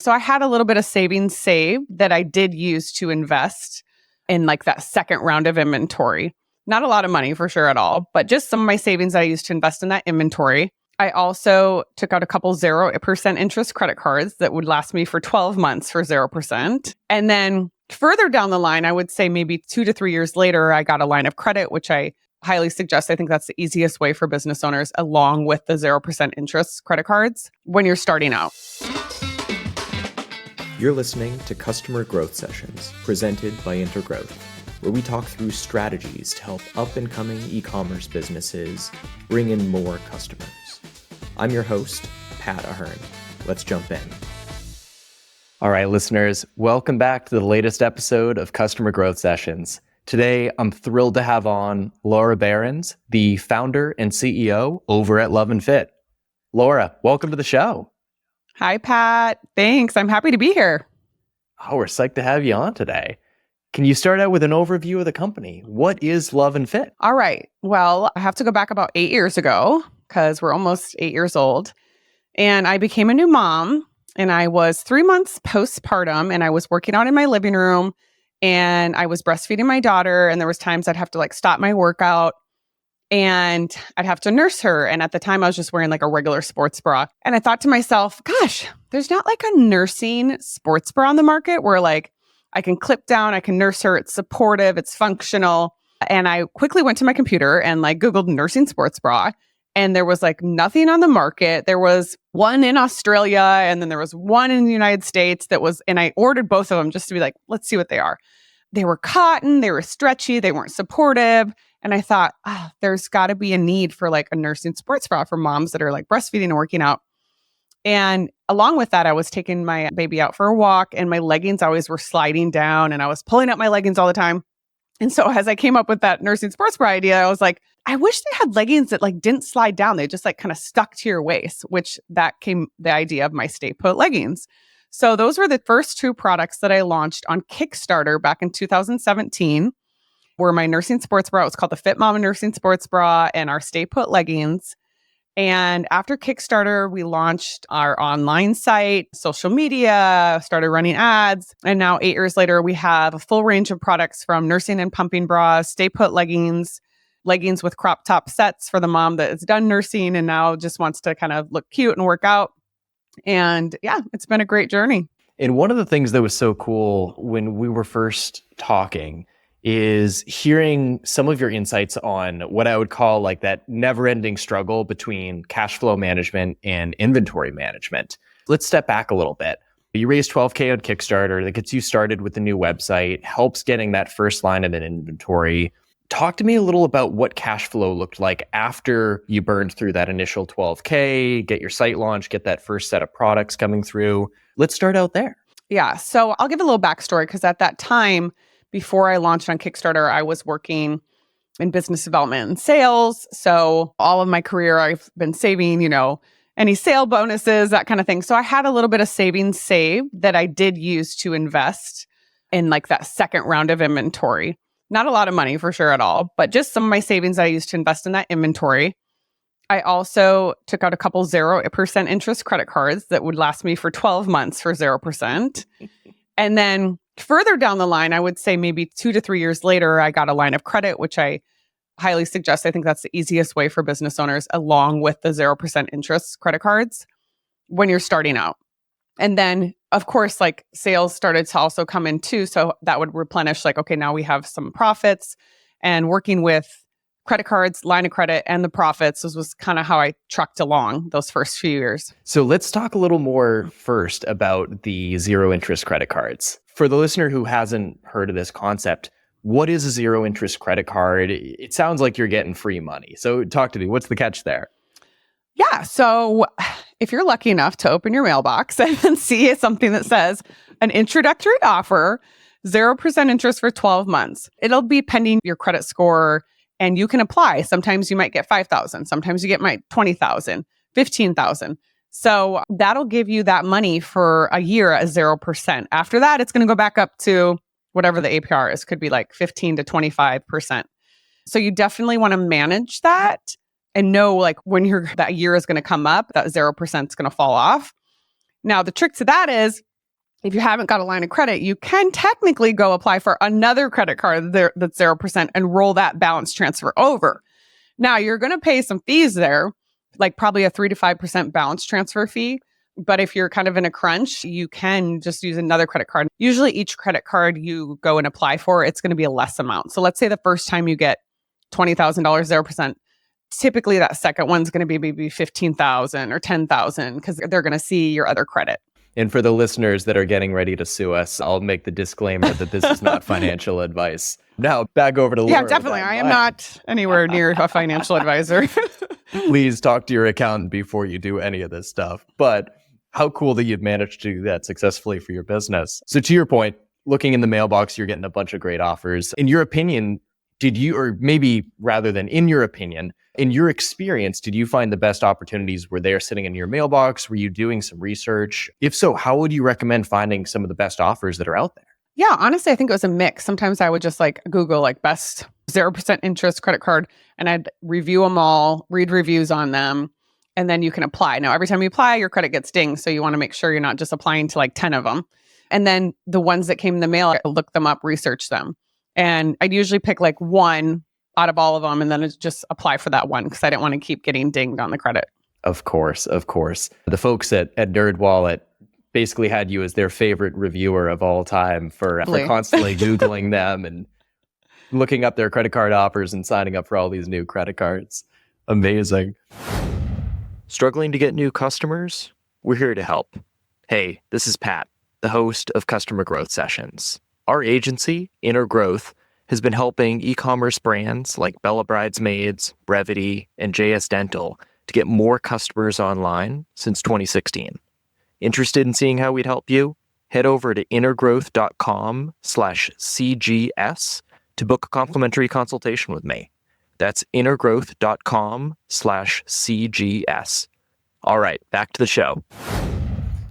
So I had a little bit of savings saved that I did use to invest in like that second round of inventory. Not a lot of money for sure at all, but just some of my savings I used to invest in that inventory. I also took out a couple 0% interest credit cards that would last me for 12 months for 0%. And then further down the line, I would say maybe 2 to 3 years later, I got a line of credit, which I highly suggest. I think that's the easiest way for business owners, along with the 0% interest credit cards when you're starting out. You're listening to Customer Growth Sessions presented by Intergrowth, where we talk through strategies to help up-and-coming e-commerce businesses bring in more customers. I'm your host, Pat Ahern. Let's jump in. All right, listeners, welcome back to the latest episode of Customer Growth Sessions. Today, I'm thrilled to have on Laura Berens, the founder and CEO over at Love & Fit. Laura, welcome to the show. Hi, Pat. Thanks. I'm happy to be here. Oh, we're psyched to have you on today. Can you start out with an overview of the company? What is Love & Fit? All right. Well, I have to go back about 8 years ago because we're almost 8 years old. And I became a new mom, and I was 3 months postpartum, and I was working out in my living room, and I was breastfeeding my daughter, and there was times I'd have to like stop my workout and I'd have to nurse her. And at the time I was just wearing like a regular sports bra. And I thought to myself, gosh, there's not like a nursing sports bra on the market where like I can clip down, I can nurse her, it's supportive, it's functional. And I quickly went to my computer and like Googled nursing sports bra. And there was like nothing on the market. There was one in Australia and then there was one in the United States that was, and I ordered both of them just to be like, let's see what they are. They were cotton, they were stretchy, they weren't supportive. And I thought, there's got to be a need for like a nursing sports bra for moms that are like breastfeeding and working out. And along with that, I was taking my baby out for a walk and my leggings always were sliding down and I was pulling up my leggings all the time. And so as I came up with that nursing sports bra idea, I was like, I wish they had leggings that like didn't slide down. They just like kind of stuck to your waist, which that came the idea of my Stay Put leggings. So those were the first two products that I launched on Kickstarter back in 2017. Were my nursing sports bra. It was called the Fit Mama Nursing Sports Bra and our Stay Put leggings. And after Kickstarter, we launched our online site, social media, started running ads. And now 8 years later, we have a full range of products from nursing and pumping bras, Stay Put leggings, leggings with crop top sets for the mom that is done nursing and now just wants to kind of look cute and work out. And yeah, it's been a great journey. And one of the things that was so cool when we were first talking is hearing some of your insights on what I would call like that never-ending struggle between cash flow management and inventory management. Let's step back a little bit. You raised $12K on Kickstarter that gets you started with the new website, helps getting that first line of an inventory. Talk to me a little about what cash flow looked like after you burned through that initial $12K, get your site launched, get that first set of products coming through. Let's start out there. Yeah. So I'll give a little backstory because at that time, before I launched on Kickstarter, I was working in business development and sales. So all of my career, I've been saving, any sale bonuses, that kind of thing. So I had a little bit of savings saved that I did use to invest in like that second round of inventory. Not a lot of money for sure at all, but just some of my savings I used to invest in that inventory. I also took out a couple 0% interest credit cards that would last me for 12 months for 0%. And then further down the line, I would say maybe 2 to 3 years later, I got a line of credit, which I highly suggest. I think that's the easiest way for business owners, along with the 0% interest credit cards when you're starting out. And then, of course, like sales started to also come in too. So that would replenish like, okay, now we have some profits, and working with credit cards, line of credit, and the profits. This was kind of how I trucked along those first few years. So let's talk a little more first about the zero interest credit cards. For the listener who hasn't heard of this concept, what is a zero interest credit card? It sounds like you're getting free money. So talk to me. What's the catch there? Yeah. So if you're lucky enough to open your mailbox and then see something that says an introductory offer, 0% interest for 12 months, it'll be pending your credit score and you can apply. Sometimes you might get 5,000. Sometimes you get 20,000, 15,000. So that'll give you that money for a year at 0%. After that, it's going to go back up to whatever the APR is. Could be like 15 to 25%. So you definitely want to manage that and know like when that year is going to come up, that 0% is going to fall off. Now, the trick to that is if you haven't got a line of credit, you can technically go apply for another credit card that's 0% and roll that balance transfer over. Now, you're going to pay some fees there, like probably a 3 to 5% balance transfer fee. But if you're kind of in a crunch, you can just use another credit card. Usually each credit card you go and apply for, it's going to be a less amount. So let's say the first time you get $20,000, 0%. Typically that second one's going to be maybe 15,000 or 10,000 because they're going to see your other credit. And for the listeners that are getting ready to sue us, I'll make the disclaimer that this is not financial advice. Now, back over to Laura. Yeah, definitely. I am not anywhere near a financial advisor. Please talk to your accountant before you do any of this stuff. But how cool that you've managed to do that successfully for your business. So to your point, looking in the mailbox, you're getting a bunch of great offers. In your opinion, did you, or maybe rather than in your opinion, in your experience, did you find the best opportunities were there sitting in your mailbox? Were you doing some research? If so, how would you recommend finding some of the best offers that are out there? Yeah, honestly, I think it was a mix. Sometimes I would just like Google like best 0% interest credit card and I'd review them all, read reviews on them, and then you can apply. Now, every time you apply, your credit gets dinged. So you want to make sure you're not just applying to like 10 of them. And then the ones that came in the mail, I look them up, research them. And I'd usually pick like one out of all of them and then just apply for that one because I didn't want to keep getting dinged on the credit. Of course, of course. The folks at NerdWallet basically had you as their favorite reviewer of all time for constantly Googling them and looking up their credit card offers and signing up for all these new credit cards. Amazing. Struggling to get new customers? We're here to help. Hey, this is Pat, the host of Customer Growth Sessions. Our agency, Intergrowth, has been helping e-commerce brands like Bella Bridesmaids, Brevity, and JS Dental to get more customers online since 2016. Interested in seeing how we'd help you? Head over to intergrowth.com/CGS to book a complimentary consultation with me. That's intergrowth.com/CGS. All right, back to the show.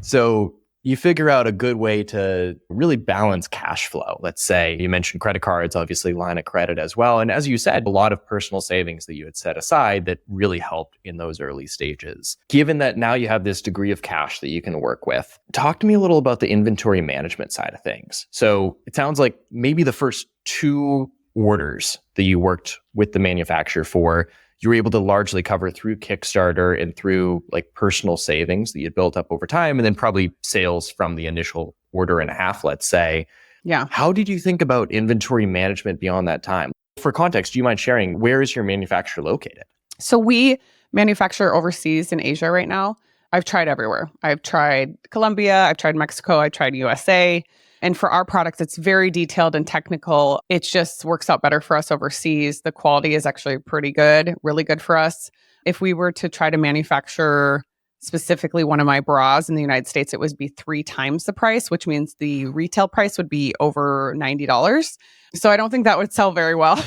So you figure out a good way to really balance cash flow. Let's say you mentioned credit cards, obviously line of credit as well. And as you said, a lot of personal savings that you had set aside that really helped in those early stages. Given that now you have this degree of cash that you can work with, talk to me a little about the inventory management side of things. So it sounds like maybe the first 2 orders that you worked with the manufacturer for, you were able to largely cover through Kickstarter and through like personal savings that you built up over time, and then probably sales from the initial order and a half, let's say. Yeah. How did you think about inventory management beyond that time? For context, do you mind sharing where is your manufacturer located? So we manufacture overseas in Asia right now. I've tried everywhere. I've tried Colombia, I've tried Mexico, I've tried USA. And for our products, it's very detailed and technical. It just works out better for us overseas. The quality is actually pretty good, really good for us. If we were to try to manufacture specifically one of my bras in the United States, it would be 3 times the price, which means the retail price would be over $90. So I don't think that would sell very well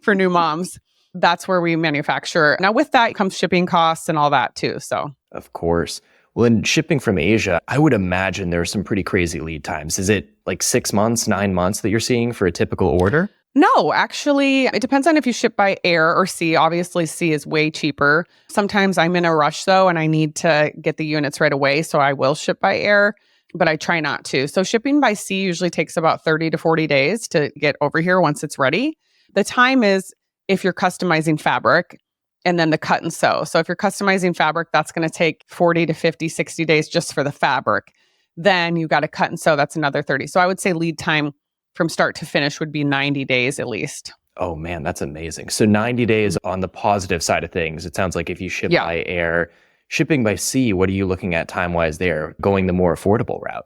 for new moms. That's where we manufacture. Now with that comes shipping costs and all that too. So of course. Well, in shipping from Asia, I would imagine there are some pretty crazy lead times. Is it like 6 months, 9 months that you're seeing for a typical order? No, actually, it depends on if you ship by air or sea. Obviously, sea is way cheaper. Sometimes I'm in a rush though, and I need to get the units right away. So I will ship by air, but I try not to. So shipping by sea usually takes about 30 to 40 days to get over here once it's ready. The time is if you're customizing fabric. And then the cut and sew. So if you're customizing fabric, that's going to take 40 to 50, 60 days just for the fabric. Then you got to cut and sew. That's another 30. So I would say lead time from start to finish would be 90 days at least. Oh man, that's amazing. So 90 days on the positive side of things. It sounds like if you ship by air, shipping by sea, what are you looking at time-wise there? Going the more affordable route?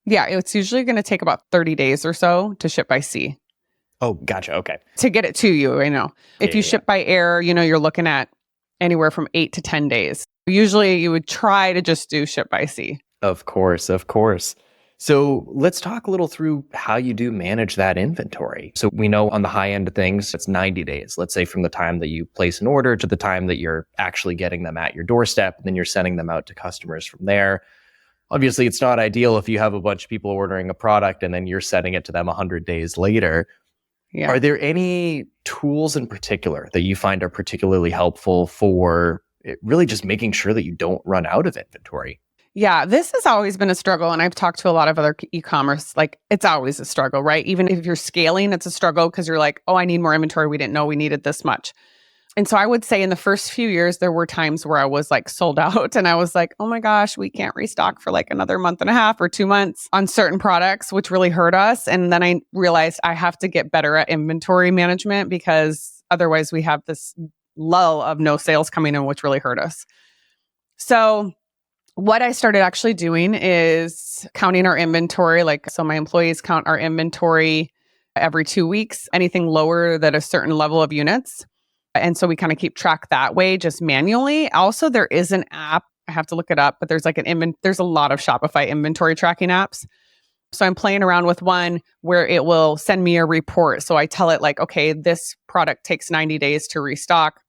Yeah, it's usually going to take about 30 days or so to ship by sea. Oh, gotcha. Okay. To get it to you, If you ship by air, you're looking at anywhere from 8 to 10 days. Usually you would try to just do ship by sea. Of course, of course. So let's talk a little through how you do manage that inventory. So we know on the high end of things, it's 90 days. Let's say from the time that you place an order to the time that you're actually getting them at your doorstep, and then you're sending them out to customers from there. Obviously, it's not ideal if you have a bunch of people ordering a product and then you're sending it to them 100 days later. Yeah. Are there any tools in particular that you find are particularly helpful for really just making sure that you don't run out of inventory? Yeah, this has always been a struggle. And I've talked to a lot of other e-commerce, like it's always a struggle, right? Even if you're scaling, it's a struggle because you're like, oh, I need more inventory. We didn't know we needed this much. And so I would say in the first few years, there were times where I was like sold out and I was like, oh my gosh, we can't restock for like another month and a half or 2 months on certain products, which really hurt us. And then I realized I have to get better at inventory management because otherwise we have this lull of no sales coming in, which really hurt us. So what I started actually doing is counting our inventory. So my employees count our inventory every 2 weeks, anything lower than a certain level of units. And so we kind of keep track that way, just manually. Also, there is an app. I have to look it up, but there's there's a lot of Shopify inventory tracking apps. So I'm playing around with one where it will send me a report. So I tell it like, okay, this product takes 90 days to restock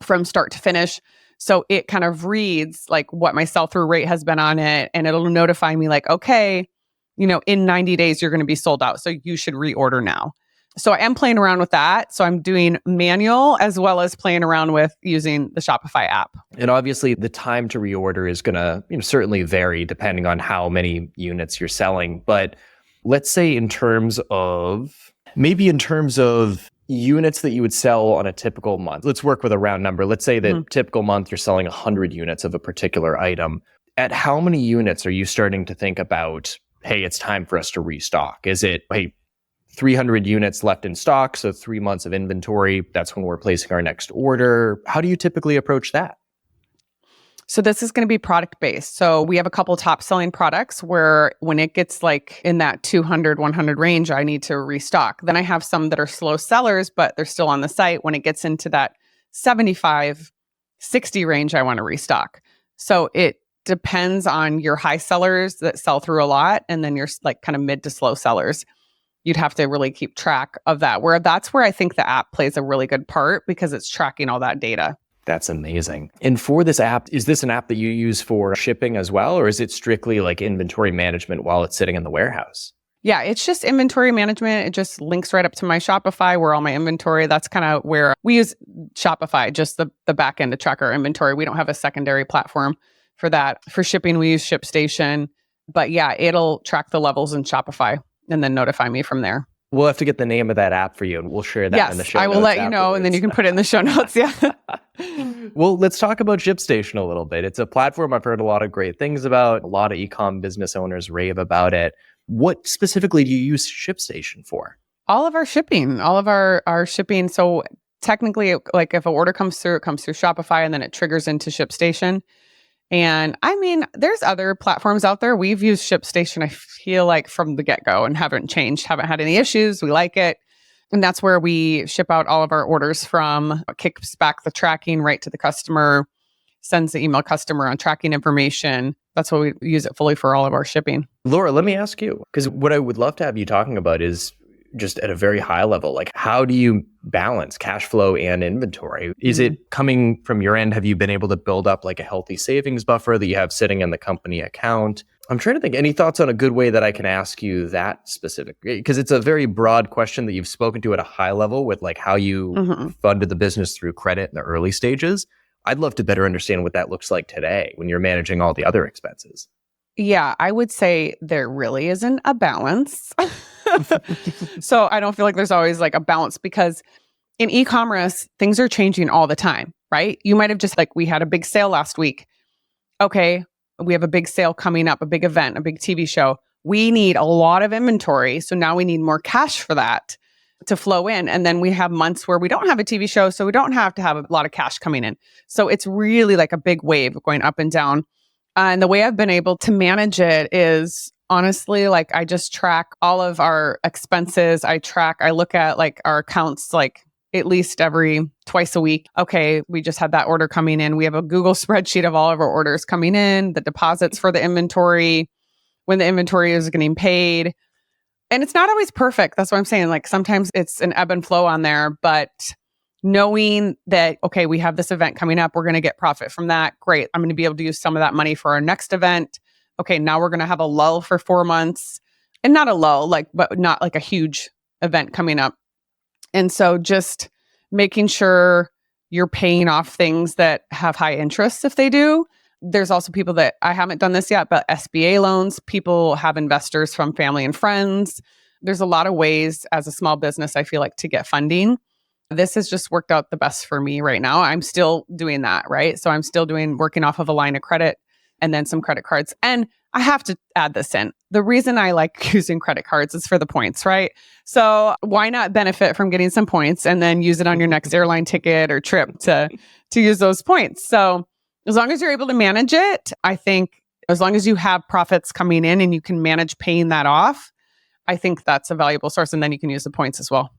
from start to finish. So it kind of reads like what my sell-through rate has been on it. And it'll notify me like, okay, in 90 days, you're going to be sold out. So you should reorder now. So I am playing around with that. So I'm doing manual as well as playing around with using the Shopify app. And obviously the time to reorder is going to certainly vary depending on how many units you're selling. But let's say in terms of units that you would sell on a typical month. Let's work with a round number. Let's say that typical month you're selling 100 units of a particular item. At how many units are you starting to think about, hey, it's time for us to restock? Is it, hey, 300 units left in stock, so 3 months of inventory, that's when we're placing our next order? How do you typically approach that? So this is going to be product based. So we have a couple top selling products where when it gets like in that 200, 100 range, I need to restock. Then I have some that are slow sellers, but they're still on the site. When it gets into that 75, 60 range, I want to restock. So it depends on your high sellers that sell through a lot, and then your like kind of mid to slow sellers. You'd have to really keep track of that. That's where I think the app plays a really good part because it's tracking all that data. That's amazing. And for this app, is this an app that you use for shipping as well? Or is it strictly like inventory management while it's sitting in the warehouse? Yeah, it's just inventory management. It just links right up to my Shopify where all my inventory, that's kind of where we use Shopify, just the back end to track our inventory. We don't have a secondary platform for that. For shipping, we use ShipStation. But yeah, it'll track the levels in Shopify and then notify me from there. We'll have to get the name of that app for you and we'll share that in the show notes. I will let you know and then you can put it in the show notes. Yeah. Well, let's talk about ShipStation a little bit. It's a platform I've heard a lot of great things about. A lot of e-com business owners rave about it. What specifically do you use ShipStation for? All of our shipping, our shipping. So technically, like if an order comes through, it comes through Shopify and then it triggers into ShipStation. And I mean, there's other platforms out there. We've used ShipStation, I feel like, from the get-go and haven't changed, haven't had any issues. We like it. And that's where we ship out all of our orders from. It kicks back the tracking right to the customer, sends the email customer on tracking information. That's what we use it fully for all of our shipping. Laura, let me ask you, because what I would love to have you talking about is just at a very high level, like how do you balance cash flow and inventory? Is it coming from your end? Have you been able to build up like a healthy savings buffer that you have sitting in the company account? I'm trying to think, any thoughts on a good way that I can ask you that specific? Because it's a very broad question that you've spoken to at a high level with like how you funded the business through credit in the early stages. I'd love to better understand what that looks like today when you're managing all the other expenses. Yeah, I would say there really isn't a balance. So I don't feel like there's always like a balance because in e-commerce, things are changing all the time, right? You might have just like, we had a big sale last week. Okay, we have a big sale coming up, a big event, a big TV show. We need a lot of inventory. So now we need more cash for that to flow in. And then we have months where we don't have a TV show, so we don't have to have a lot of cash coming in. So it's really like a big wave going up and down. And the way I've been able to manage it is honestly, like I just track all of our expenses. I look at like our accounts like at least twice a week. Okay, we just had that order coming in. We have a Google spreadsheet of all of our orders coming in, the deposits for the inventory, when the inventory is getting paid. And it's not always perfect. That's what I'm saying. Like sometimes it's an ebb and flow on there, but knowing that, okay, we have this event coming up, we're going to get profit from that. Great. I'm going to be able to use some of that money for our next event. Okay, now we're going to have a lull for 4 months, and not a lull, but not like a huge event coming up. And so just making sure you're paying off things that have high interest if they do. There's also people that I haven't done this yet, but SBA loans, people have investors from family and friends. There's a lot of ways as a small business, I feel like, to get funding. This has just worked out the best for me right now. I'm still doing that, right? So I'm still working off of a line of credit and then some credit cards. And I have to add this in. The reason I like using credit cards is for the points, right? So why not benefit from getting some points and then use it on your next airline ticket or trip to use those points? So as long as you're able to manage it, I think as long as you have profits coming in and you can manage paying that off, I think that's a valuable source. And then you can use the points as well.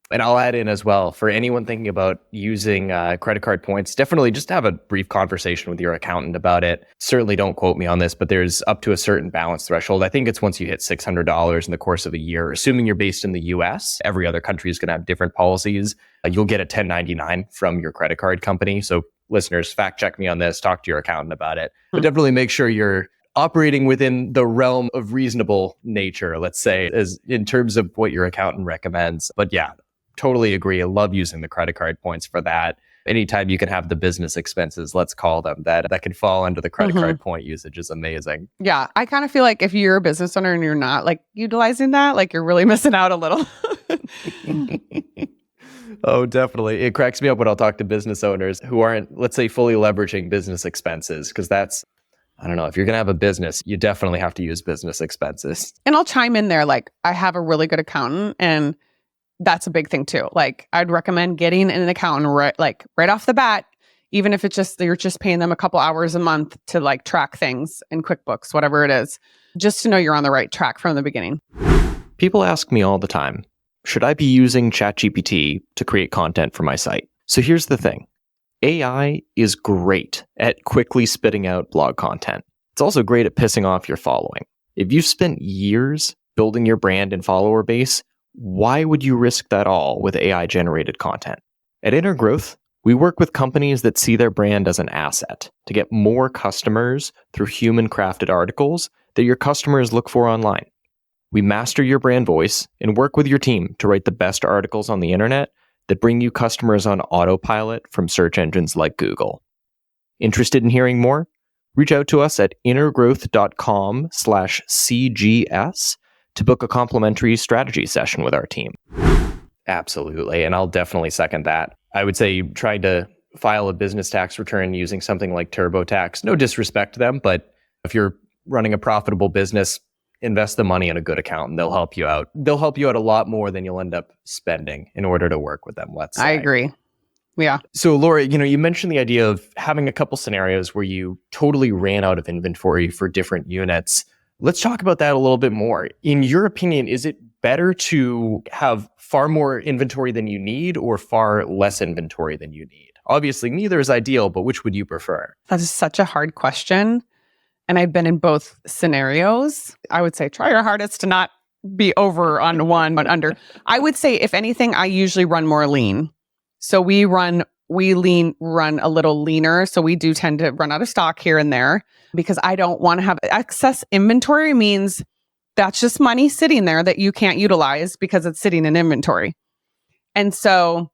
And I'll add in as well, for anyone thinking about using credit card points, definitely just have a brief conversation with your accountant about it. Certainly don't quote me on this, but there's up to a certain balance threshold. I think it's once you hit $600 in the course of a year, assuming you're based in the US, every other country is going to have different policies. You'll get a 1099 from your credit card company. So listeners, fact check me on this, talk to your accountant about it. But definitely make sure you're operating within the realm of reasonable nature, let's say, as in terms of what your accountant recommends. But yeah, totally agree. I love using the credit card points for that. Anytime you can have the business expenses, let's call them, that can fall under the credit card point usage is amazing. Yeah. I kind of feel like if you're a business owner and you're not like utilizing that, like you're really missing out a little. Oh, definitely. It cracks me up when I'll talk to business owners who aren't, let's say, fully leveraging business expenses, because that's, I don't know, if you're going to have a business, you definitely have to use business expenses. And I'll chime in there. Like I have a really good accountant and that's a big thing too. Like I'd recommend getting an accountant right off the bat, even if it's just, you're just paying them a couple hours a month to like track things in QuickBooks, whatever it is, just to know you're on the right track from the beginning. People ask me all the time, should I be using ChatGPT to create content for my site? So here's the thing. AI is great at quickly spitting out blog content. It's also great at pissing off your following. If you've spent years building your brand and follower base, why would you risk that all with AI-generated content? At Intergrowth, we work with companies that see their brand as an asset to get more customers through human-crafted articles that your customers look for online. We master your brand voice and work with your team to write the best articles on the internet that bring you customers on autopilot from search engines like Google. Interested in hearing more? Reach out to us at intergrowth.com/CGS to book a complimentary strategy session with our team. Absolutely. And I'll definitely second that. I would say trying to file a business tax return using something like TurboTax, no disrespect to them, but if you're running a profitable business, invest the money in a good accountant. They'll help you out. They'll help you out a lot more than you'll end up spending in order to work with them, let's say. I agree. Yeah. So Laura, you mentioned the idea of having a couple scenarios where you totally ran out of inventory for different units. Let's talk about that a little bit more. In your opinion, is it better to have far more inventory than you need or far less inventory than you need? Obviously, neither is ideal, but which would you prefer? That is such a hard question. And I've been in both scenarios. I would say try your hardest to not be over on one, but under. I would say, if anything, I usually run more lean. So we run a little leaner. So we do tend to run out of stock here and there because I don't want to have excess inventory. Means that's just money sitting there that you can't utilize because it's sitting in inventory. And so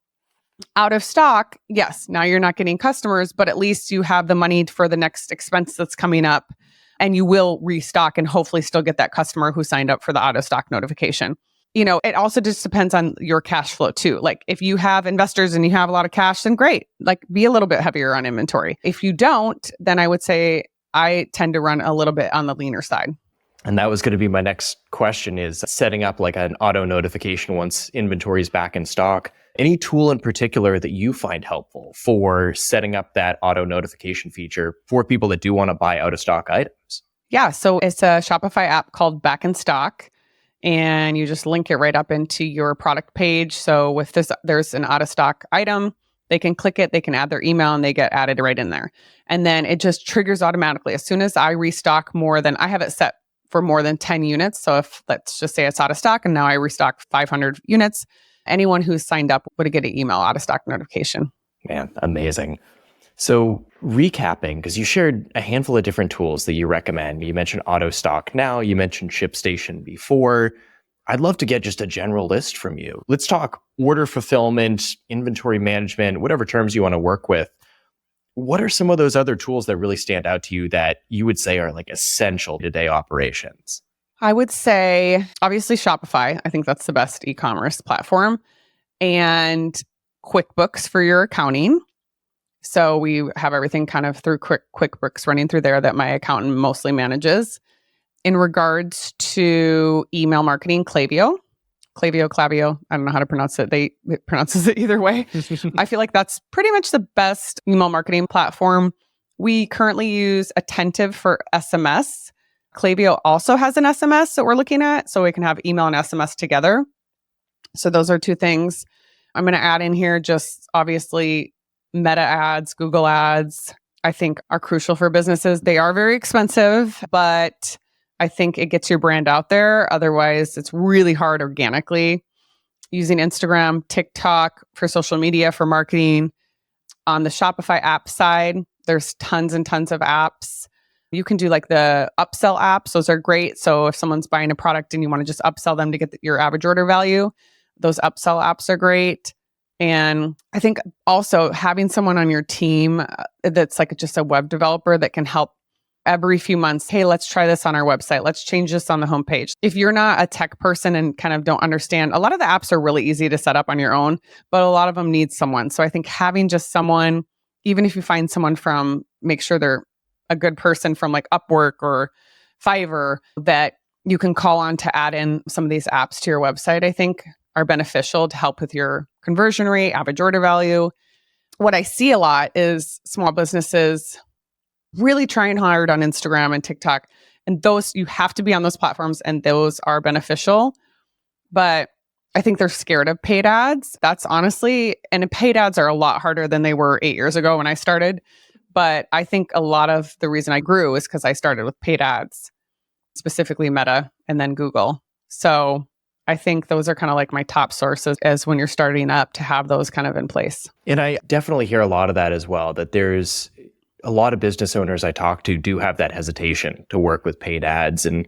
out of stock, yes, now you're not getting customers, but at least you have the money for the next expense that's coming up and you will restock and hopefully still get that customer who signed up for the out of stock notification. It also just depends on your cash flow too. Like if you have investors and you have a lot of cash, then great. Like be a little bit heavier on inventory. If you don't, then I would say I tend to run a little bit on the leaner side. And that was going to be my next question, is setting up like an auto notification once inventory is back in stock. Any tool in particular that you find helpful for setting up that auto notification feature for people that do want to buy out of stock items? Yeah. So it's a Shopify app called Back in Stock. And you just link it right up into your product page. So with this, there's an out of stock item. They can click it, they can add their email, and they get added right in there. And then it just triggers automatically. As soon as I restock I have it set for more than 10 units. So if let's just say it's out of stock and now I restock 500 units, anyone who's signed up would get an email out of stock notification. Man, amazing. So recapping, because you shared a handful of different tools that you recommend. You mentioned auto stock now, you mentioned ShipStation before. I'd love to get just a general list from you. Let's talk order fulfillment, inventory management, whatever terms you want to work with. What are some of those other tools that really stand out to you that you would say are like essential to day operations? I would say, obviously, Shopify. I think that's the best e-commerce platform. And QuickBooks for your accounting. So we have everything kind of through QuickBooks running through there that my accountant mostly manages. In regards to email marketing, Klaviyo, I don't know how to pronounce it. It pronounces it either way. I feel like that's pretty much the best email marketing platform. We currently use Attentive for SMS. Klaviyo also has an SMS that we're looking at, so we can have email and SMS together. So those are two things. I'm going to add in here just obviously Meta ads, Google ads, I think are crucial for businesses. They are very expensive, but I think it gets your brand out there. Otherwise, it's really hard organically. Using Instagram, TikTok for social media, for marketing. On the Shopify app side, there's tons and tons of apps. You can do like the upsell apps. Those are great. So if someone's buying a product and you want to just upsell them to get your average order value, those upsell apps are great. And I think also having someone on your team that's like just a web developer that can help every few months. Hey, let's try this on our website. Let's change this on the homepage. If you're not a tech person and kind of don't understand, a lot of the apps are really easy to set up on your own, but a lot of them need someone. So I think having just someone, even if you find someone from, make sure they're a good person from like Upwork or Fiverr that you can call on to add in some of these apps to your website, I think are beneficial to help with your conversion rate, average order value. What I see a lot is small businesses really trying hard on Instagram and TikTok. And those, you have to be on those platforms and those are beneficial. But I think they're scared of paid ads. That's honestly, and paid ads are a lot harder than they were 8 years ago when I started. But I think a lot of the reason I grew is because I started with paid ads, specifically Meta and then Google. So I think those are kind of like my top sources as when you're starting up to have those kind of in place. And I definitely hear a lot of that as well, that there's a lot of business owners I talk to do have that hesitation to work with paid ads. And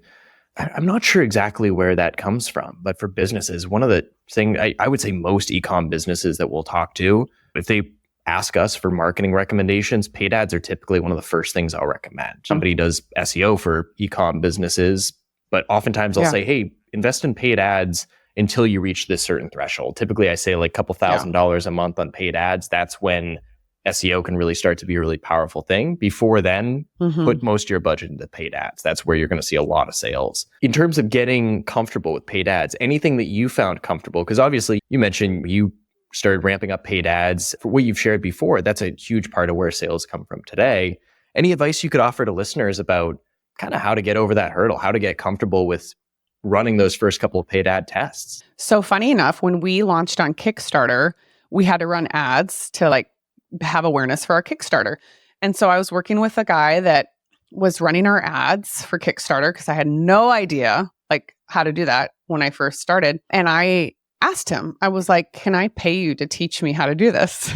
I'm not sure exactly where that comes from. But for businesses, one of the things I would say most e-com businesses that we'll talk to, if they ask us for marketing recommendations, paid ads are typically one of the first things I'll recommend. Somebody does SEO for e-com businesses, but oftentimes I'll say, hey, invest in paid ads until you reach this certain threshold. Typically, I say like a couple $1,000s a month on paid ads. That's when SEO can really start to be a really powerful thing. Before then, put most of your budget into paid ads. That's where you're going to see a lot of sales. In terms of getting comfortable with paid ads, anything that you found comfortable, because obviously you mentioned you started ramping up paid ads. For what you've shared before, that's a huge part of where sales come from today. Any advice you could offer to listeners about kind of how to get over that hurdle, how to get comfortable with running those first couple of paid ad tests? So funny enough, when we launched on Kickstarter, we had to run ads to like have awareness for our Kickstarter. And so I was working with a guy that was running our ads for Kickstarter because I had no idea like how to do that when I first started. And I asked him, I was like, can I pay you to teach me how to do this?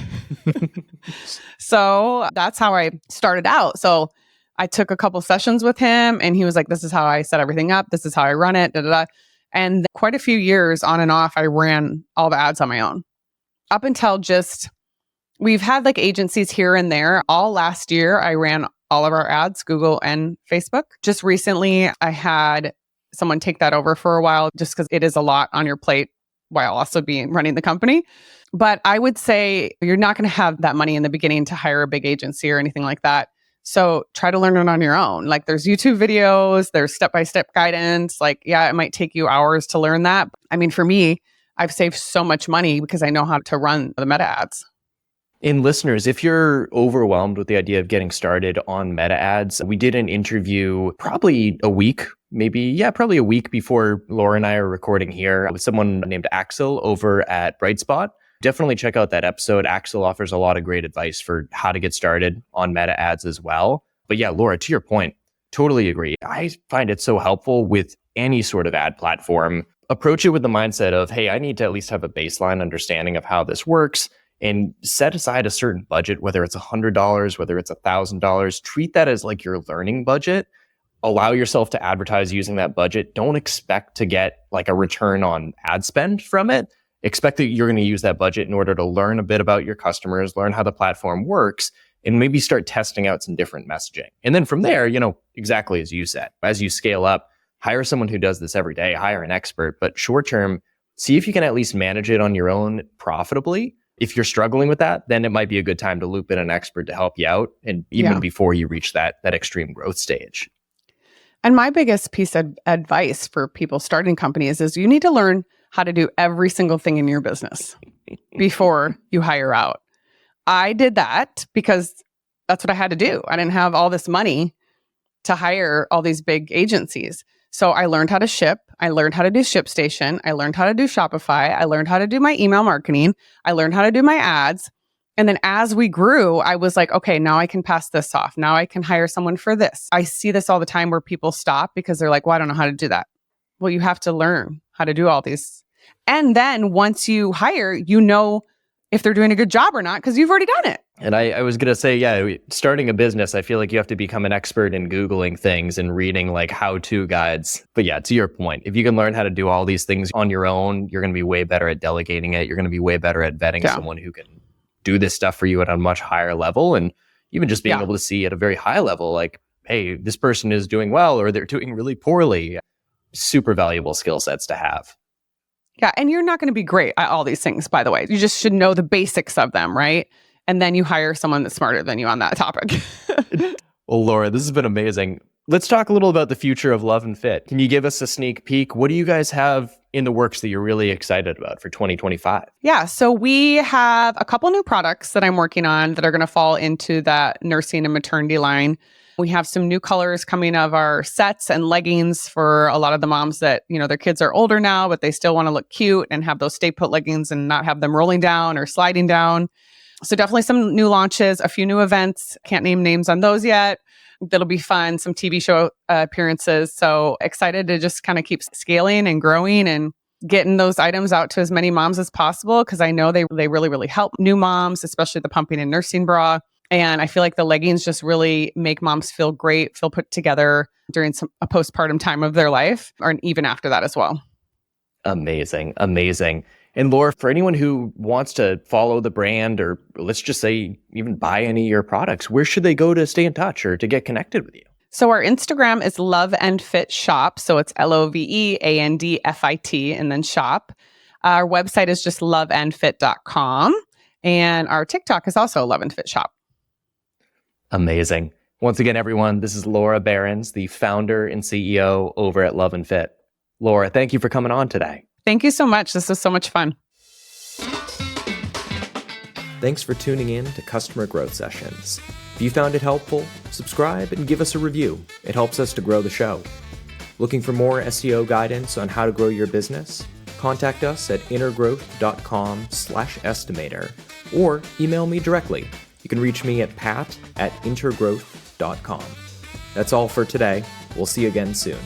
So that's how I started out. So I took a couple sessions with him and he was like, this is how I set everything up. This is how I run it. Da, da, da. And quite a few years on and off, I ran all the ads on my own up until we've had like agencies here and there. All last year, I ran all of our ads, Google and Facebook. Just recently, I had someone take that over for a while just because it is a lot on your plate while also running the company. But I would say you're not going to have that money in the beginning to hire a big agency or anything like that. So try to learn it on your own. Like there's YouTube videos, there's step-by-step guidance. Like, yeah, it might take you hours to learn that. I mean, for me, I've saved so much money because I know how to run the Meta ads. And listeners, if you're overwhelmed with the idea of getting started on Meta ads, we did an interview probably a week before Laura and I are recording here with someone named Axel over at Brightspot. Definitely check out that episode. Axel offers a lot of great advice for how to get started on Meta ads as well. But yeah, Laura, to your point, totally agree. I find it so helpful with any sort of ad platform. Approach it with the mindset of, hey, I need to at least have a baseline understanding of how this works. And set aside a certain budget, whether it's $100, whether it's $1,000, treat that as like your learning budget. Allow yourself to advertise using that budget. Don't expect to get like a return on ad spend from it. Expect that you're going to use that budget in order to learn a bit about your customers, learn how the platform works, and maybe start testing out some different messaging. And then from there, exactly as you said, as you scale up, hire someone who does this every day, hire an expert, but short term, see if you can at least manage it on your own profitably. If you're struggling with that, then it might be a good time to loop in an expert to help you out, and even before you reach that extreme growth stage. And my biggest piece of advice for people starting companies is you need to learn how to do every single thing in your business before you hire out. I did that because that's what I had to do. I didn't have all this money to hire all these big agencies. So I learned how to ship. I learned how to do ShipStation. I learned how to do Shopify. I learned how to do my email marketing. I learned how to do my ads. And then as we grew, I was like, okay, now I can pass this off. Now I can hire someone for this. I see this all the time where people stop because they're like, well, I don't know how to do that. Well, you have to learn how to do all these. And then once you hire, you know if they're doing a good job or not because you've already done it. And I was going to say, starting a business, I feel like you have to become an expert in Googling things and reading like how-to guides. But yeah, to your point, if you can learn how to do all these things on your own, you're going to be way better at delegating it. You're going to be way better at vetting someone who can do this stuff for you at a much higher level. And even just being able to see at a very high level, like, hey, this person is doing well or they're doing really poorly. Super valuable skill sets to have. Yeah. And you're not going to be great at all these things, by the way. You just should know the basics of them, right? And then you hire someone that's smarter than you on that topic. Well, Laura, this has been amazing. Let's talk a little about the future of Love and Fit. Can you give us a sneak peek? What do you guys have in the works that you're really excited about for 2025? Yeah, so we have a couple new products that I'm working on that are going to fall into that nursing and maternity line. We have some new colors coming of our sets and leggings for a lot of the moms that, their kids are older now, but they still want to look cute and have those stay put leggings and not have them rolling down or sliding down. So definitely some new launches, a few new events. Can't name names on those yet. That'll be fun. Some TV show appearances. So excited to just kind of keep scaling and growing and getting those items out to as many moms as possible because I know they really, really help new moms, especially the pumping and nursing bra. And I feel like the leggings just really make moms feel great, feel put together during a postpartum time of their life, or even after that as well. Amazing. And Laura, for anyone who wants to follow the brand, or let's just say even buy any of your products, where should they go to stay in touch or to get connected with you? So our Instagram is Love and Fit Shop. So it's LOVEANDFIT and then shop. Our website is just loveandfit.com. And our TikTok is also Love and Fit Shop. Amazing. Once again, everyone, this is Laura Berens, the founder and CEO over at Love and Fit. Laura, thank you for coming on today. Thank you so much. This was so much fun. Thanks for tuning in to Customer Growth Sessions. If you found it helpful, subscribe and give us a review. It helps us to grow the show. Looking for more SEO guidance on how to grow your business? Contact us at intergrowth.com/estimator or email me directly. You can reach me at pat@intergrowth.com. That's all for today. We'll see you again soon.